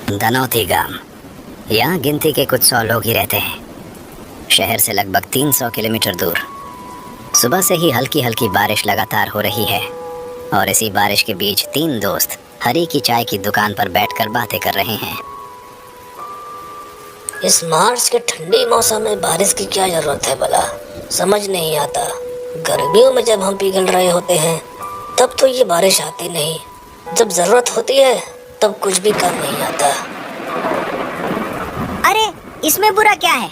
धनौती गांव। यहाँ गिनती के कुछ 100 लोग ही रहते हैं। शहर से लगभग 300 किलोमीटर दूर। सुबह से ही हल्की हल्की बारिश लगातार हो रही है और इसी बारिश के बीच 3 दोस्त हरी की चाय की दुकान पर बैठकर बातें कर रहे हैं। इस मार्च के ठंडी मौसम में बारिश की क्या जरूरत है भला? समझ नहीं आता। गर्मियों में जब हम पिघल रहे होते हैं तब तो ये बारिश आती नहीं। जब जरूरत होती है तब कुछ भी काम नहीं आता। अरे इसमें बुरा क्या है?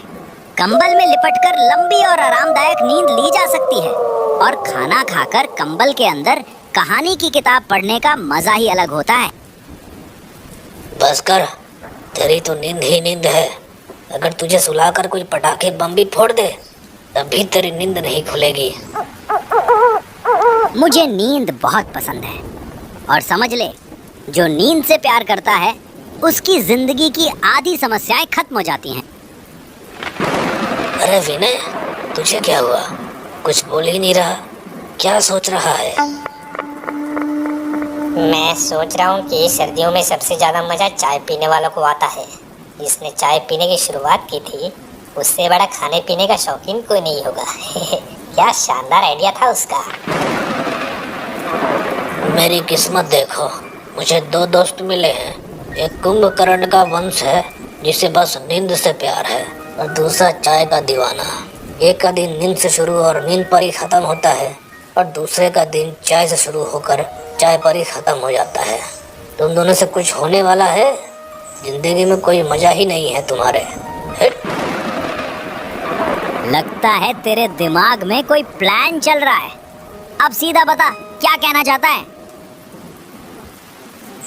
कंबल में लिपटकर लंबी और आरामदायक नींद ली जा सकती है और खाना खाकर कंबल के अंदर कहानी की किताब पढ़ने का मजा ही अलग होता है। बस कर, तेरी तो नींद ही नींद है। अगर तुझे सुलाकर कोई पटाखे बम भी फोड़ दे तब भी तेरी नींद नहीं खुलेगी। मुझे नींद बहुत पसंद है और समझ ले, जो नींद से प्यार करता है उसकी जिंदगी की आधी समस्याएं खत्म हो जाती हैं। अरे विनय, तुझे क्या हुआ? कुछ बोल ही नहीं रहा। क्या सोच रहा है? मैं सोच रहा हूँ कि सर्दियों में सबसे ज़्यादा मज़ा चाय पीने वालों को आता है। जिसने चाय पीने की शुरुआत की थी उससे बड़ा खाने पीने का शौकीन कोई नहीं होगा। क्या शानदार आइडिया था उसका। मेरी किस्मत देखो, मुझे 2 दोस्त मिले हैं। एक कुंभकर्ण का वंश है जिसे बस नींद से प्यार है और दूसरा चाय का दीवाना। एक का दिन नींद से शुरू और नींद पर ही खत्म होता है और दूसरे का दिन चाय से शुरू होकर चाय पर ही खत्म हो जाता है। तुम दोनों से कुछ होने वाला है? जिंदगी में कोई मजा ही नहीं है तुम्हारे। लगता है तेरे दिमाग में कोई प्लान चल रहा है। अब सीधा बता, क्या कहना चाहता है?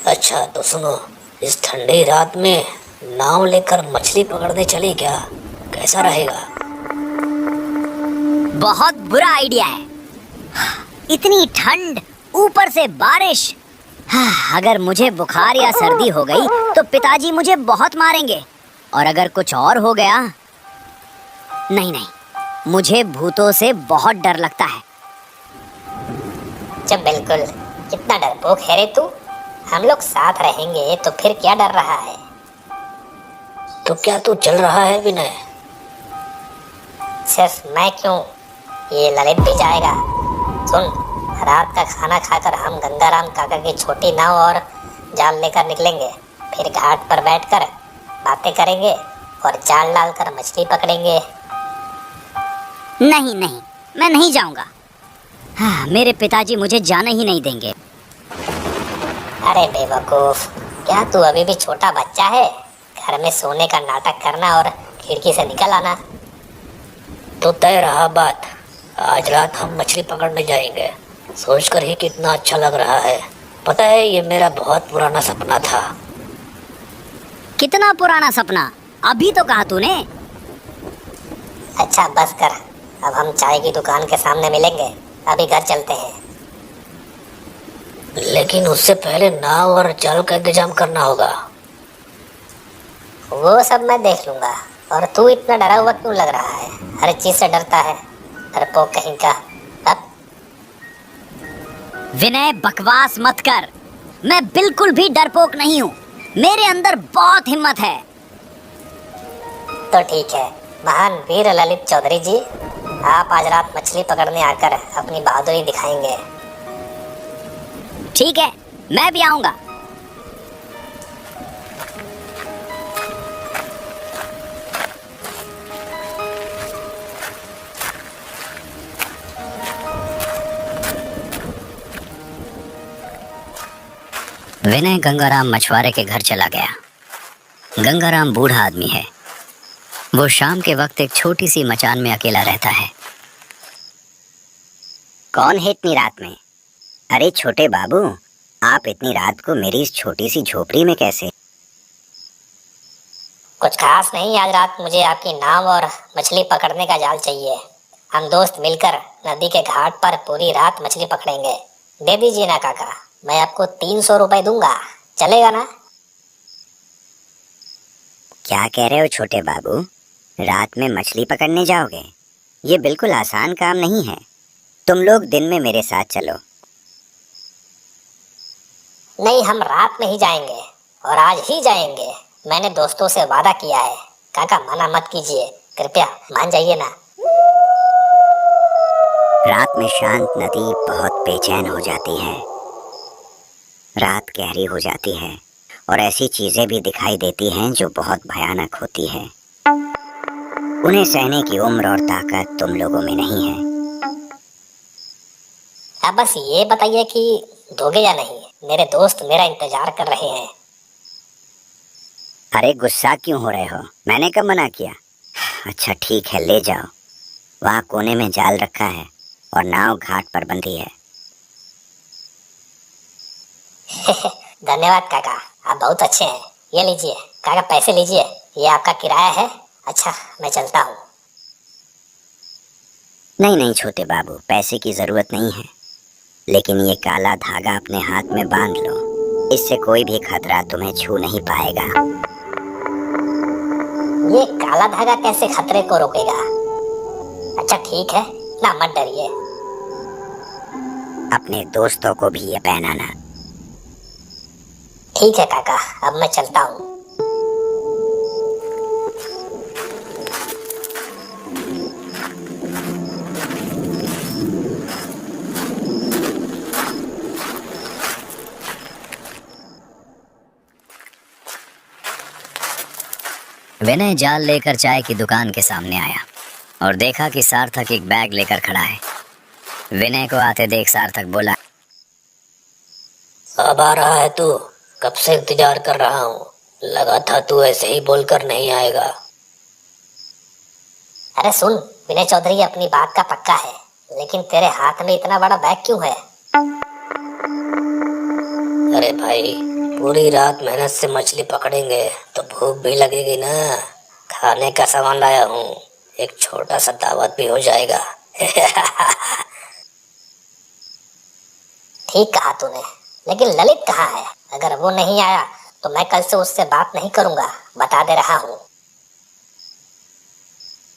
अच्छा तो सुनो, इस ठंडी रात में नाव लेकर मछली पकड़ने चले क्या? कैसा रहेगा? बहुत बुरा आइडिया है। इतनी ठंड, ऊपर से बारिश। अगर मुझे बुखार या सर्दी हो गई तो पिताजी मुझे बहुत मारेंगे। और अगर कुछ और हो गया, नहीं नहीं, मुझे भूतों से बहुत डर लगता है। जब बिल्कुल, कितना डरपोक है रे तू। हम लोग साथ रहेंगे तो फिर क्या डर रहा है। तो क्या तू चल रहा है विनय? सिर्फ मैं क्यों, ये ललित भी जाएगा। सुन, रात का खाना खाकर हम गंगाराम काका की छोटी नाव और जाल लेकर निकलेंगे। फिर घाट पर बैठकर बातें करेंगे और जाल डालकर मछली पकड़ेंगे। नहीं नहीं, मैं नहीं जाऊंगा। मेरे पिताजी मुझे जाने ही नहीं देंगे। अरे बेवकूफ, क्या तू अभी भी छोटा बच्चा है? घर में सोने का नाटक करना और खिड़की से निकल आना। तो तय रहा बात, आज रात हम मछली पकड़ने जाएंगे। सोचकर ही कितना अच्छा लग रहा है। पता है, ये मेरा बहुत पुराना सपना था। कितना पुराना सपना? अभी तो कहा तूने। अच्छा बस कर, अब हम चाय की दुकान के सामने मिलेंगे। अभी घर चलते हैं। लेकिन उससे पहले नाव और जाल का इंतजाम करना होगा। वो सब मैं देख लूंगा। और तू इतना डरा हुआ क्यों लग रहा है? हर चीज से डरता है, डरपोक कहीं का। अब विनय, बकवास मत कर। मैं बिल्कुल भी डरपोक नहीं हूँ। मेरे अंदर बहुत हिम्मत है। तो ठीक है, महान वीर ललित चौधरी जी, आप आज रात मछली पकड़ने आकर अपनी बहादुरी दिखाएंगे। ठीक है, मैं भी आऊंगा। विनय गंगाराम मछुआरे के घर चला गया। गंगाराम बूढ़ा आदमी है। वो शाम के वक्त एक छोटी सी मचान में अकेला रहता है। कौन है इतनी रात में? अरे छोटे बाबू, आप इतनी रात को मेरी इस छोटी सी झोपड़ी में कैसे? कुछ खास नहीं, आज रात मुझे आपकी नाव और मछली पकड़ने का जाल चाहिए। हम दोस्त मिलकर नदी के घाट पर पूरी रात मछली पकड़ेंगे। दे दीजिए ना काका, मैं आपको 300 रुपए दूंगा। चलेगा ना? क्या कह रहे हो छोटे बाबू? रात में मछली पकड़ने जाओगे? ये बिल्कुल आसान काम नहीं है। तुम लोग दिन में मेरे साथ चलो। नहीं, हम रात में ही जाएंगे। और आज ही जाएंगे। मैंने दोस्तों से वादा किया है। काका मना मत कीजिए, कृपया मान जाइए ना। रात में शांत नदी बहुत बेचैन हो जाती है। रात गहरी हो जाती है और ऐसी चीजें भी दिखाई देती हैं जो बहुत भयानक होती है। उन्हें सहने की उम्र और ताकत तुम लोगों में नहीं है। अब बस ये बताइए कि दोगे या नहीं? मेरे दोस्त मेरा इंतजार कर रहे हैं। अरे गुस्सा क्यों हो रहे हो? मैंने कब मना किया? अच्छा ठीक है, ले जाओ। वहाँ कोने में जाल रखा है और नाव घाट पर बंधी है। धन्यवाद काका, आप बहुत अच्छे हैं। ये लीजिए काका, पैसे लीजिए, ये आपका किराया है। अच्छा मैं चलता हूँ। नहीं नहीं छोटे बाबू, पैसे की जरूरत नहीं है, लेकिन ये काला धागा अपने हाथ में बांध लो। इससे कोई भी खतरा तुम्हें छू नहीं पाएगा। ये काला धागा कैसे खतरे को रोकेगा? अच्छा ठीक है ना, मत डरिए। अपने दोस्तों को भी ये पहनाना। ठीक है काका, अब मैं चलता हूँ। विनय जाल लेकर चाय की दुकान के सामने आया और देखा कि सार्थक एक बैग लेकर खड़ा है। विनय को आते देख सार्थक बोला, अब आ रहा है तू? कब से इंतजार कर रहा हूँ। लगा था तू ऐसे ही बोलकर नहीं आएगा। अरे सुन, विनय चौधरी अपनी बात का पक्का है, लेकिन तेरे हाथ में इतना बड़ा बैग क्यों है? अरे भाई, पूरी रात मेहनत से मछली पकड़ेंगे तो भूख भी लगेगी ना। खाने का सामान लाया हूँ, एक छोटा सा दावत भी हो जाएगा। ठीक कहा तूने, लेकिन ललित कहाँ है? अगर वो नहीं आया तो मैं कल से उससे बात नहीं करूंगा, बता दे रहा हूँ।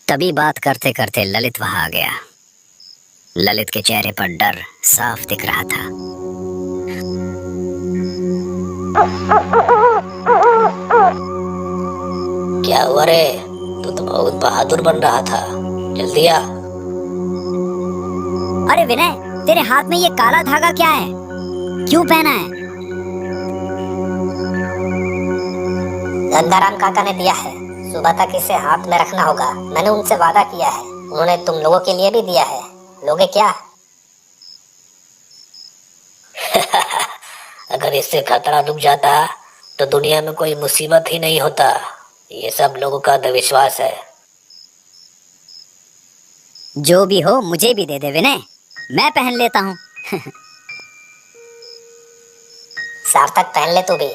तभी बात करते करते ललित वहां आ गया। ललित के चेहरे पर डर साफ दिख रहा था। क्या हुआ रे? तू तो बहुत बहादुर बन रहा था, जल्दी आ। अरे विनय, तेरे हाथ में ये काला धागा क्या है? क्यों पहना है? गंगाराम काका ने दिया है, सुबह तक इसे हाथ में रखना होगा। मैंने उनसे वादा किया है, उन्होंने तुम लोगों के लिए भी दिया है। लोगे क्या? अगर इससे खतरा रुक जाता तो दुनिया में कोई मुसीबत ही नहीं होता। ये सब लोगों का अंधविश्वास है। जो भी हो मुझे भी दे दे विनय, मैं पहन लेता हूँ। सार्थक पहन ले तू भी।